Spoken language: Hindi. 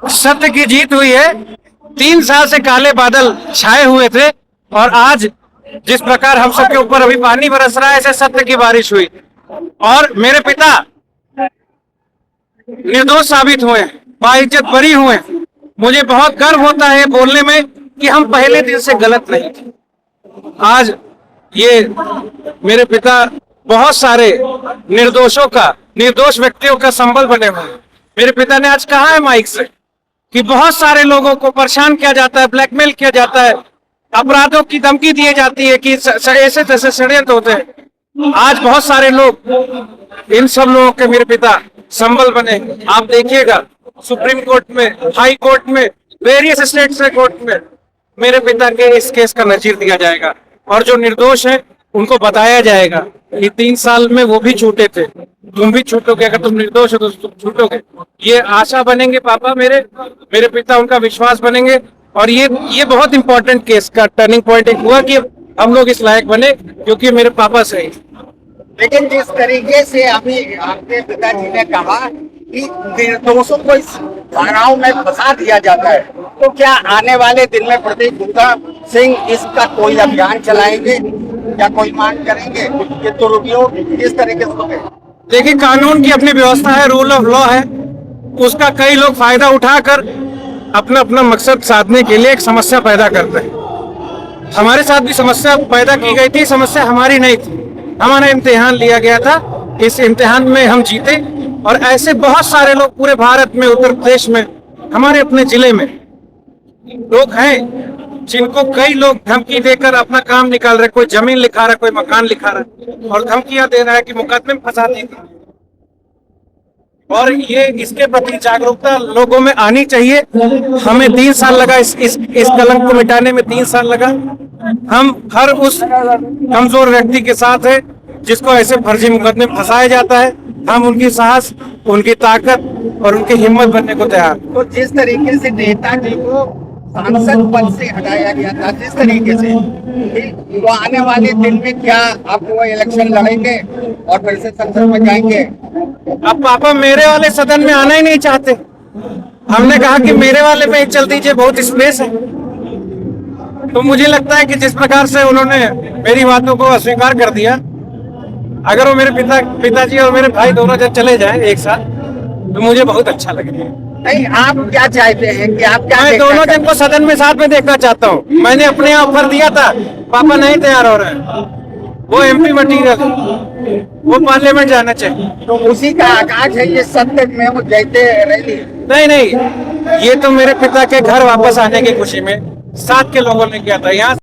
सत्य की जीत हुई है। 3 साल से काले बादल छाए हुए थे और आज जिस प्रकार हम सबके ऊपर अभी पानी बरस रहा है, ऐसे सत्य की बारिश हुई और मेरे पिता निर्दोष साबित हुए, बाइज्जत बरी हुए। मुझे बहुत गर्व होता है बोलने में कि हम पहले दिन से गलत नहीं थे। आज ये मेरे पिता बहुत सारे निर्दोष व्यक्तियों का संबल बने हुए। मेरे पिता ने आज कहा है माइक से कि बहुत सारे लोगों को परेशान किया जाता है, ब्लैकमेल किया जाता है, अपराधों की धमकी दी जाती है कि ऐसे तैसे षड्यंत्र होते हैं। आज बहुत सारे लोग, इन सब लोगों के मेरे पिता संबल बने। आप देखिएगा सुप्रीम कोर्ट में, हाई कोर्ट में, वेरियस स्टेट्स कोर्ट में मेरे पिता के इस केस का नजीर दिया जाएगा और जो निर्दोष है उनको बताया जाएगा कि 3 साल में वो भी छूटे थे, तुम भी छूटोगे। अगर तुम निर्दोष हो तो तुम छूटोगे। ये आशा बनेंगे पापा मेरे पिता, उनका विश्वास बनेंगे। और ये बहुत इंपॉर्टेंट केस का टर्निंग पॉइंट एक हुआ कि हम लोग इस लायक बने क्योंकि मेरे पापा से ही। लेकिन जिस तरीके से अभी आपके पिताजी ने कहा कि निर्दोषों को इस धाराओं में फंसा दिया जाता है, तो क्या आने वाले दिन में प्रदीप गुप्ता सिंह इसका कोई अभियान चलाएंगे या कोई मांग करेंगे? ये दुरुपयोग किस तरीके से होंगे? देखिए, कानून की अपनी व्यवस्था है, रूल ऑफ लॉ है, उसका कई लोग फायदा उठाकर अपना अपना मकसद साधने के लिए एक समस्या पैदा करते हैं। हमारे साथ भी समस्या पैदा की गई थी। समस्या हमारी नहीं थी, हमारा इम्तिहान लिया गया था, इस इम्तिहान में हम जीते। और ऐसे बहुत सारे लोग पूरे भारत में, उत्तर प्रदेश में, हमारे अपने जिले में लोग हैं जिनको कई लोग धमकी देकर अपना काम निकाल रहे। कोई जमीन लिखा रहा है, कोई मकान लिखा रहा है और धमकियां दे रहा है कि मुकदमे में फंसा देगा। और ये इसके प्रति जागरूकता लोगों में आनी चाहिए। हमें 3 साल लगा, इस कलंक को मिटाने में 3 साल लगा। हम हर उस कमजोर व्यक्ति के साथ है जिसको ऐसे फर्जी मुकदमे में फंसाया जाता है। हम उनकी साहस, उनकी ताकत और उनकी हिम्मत बनने को तैयार। तो जिस तरीके से नेताजी को सांसद पद से हटाया गया था, जिस तरीके से, तो आने वाले दिन में क्या आप वो इलेक्शन लड़ेंगे और फिर से संसद में जाएंगे? अब पापा मेरे वाले सदन में आना ही नहीं चाहते। हमने कहा कि मेरे वाले में ही चल दीजिए, बहुत स्पेस है। तो मुझे लगता है कि जिस प्रकार से उन्होंने मेरी बातों को अस्वीकार कर दिया, अगर वो मेरे पिताजी और मेरे भाई दोनों जब चले जाएं एक साथ तो मुझे बहुत अच्छा लगेगा। नहीं, आप क्या चाहते हैं कि आप क्या? मैं दोनों जन को सदन में साथ में देखना चाहता हूँ। मैंने अपने यहाँ ऑफर दिया था, पापा नहीं तैयार हो रहे हैं। वो एमपी मटीरियल, वो पार्लियामेंट जाना चाहिए। तो उसी का आगाज है ये सत्य में वो जयते रैली? नहीं, ये तो मेरे पिता के घर वापस आने की खुशी में साथ के लोगों ने किया था। यहाँ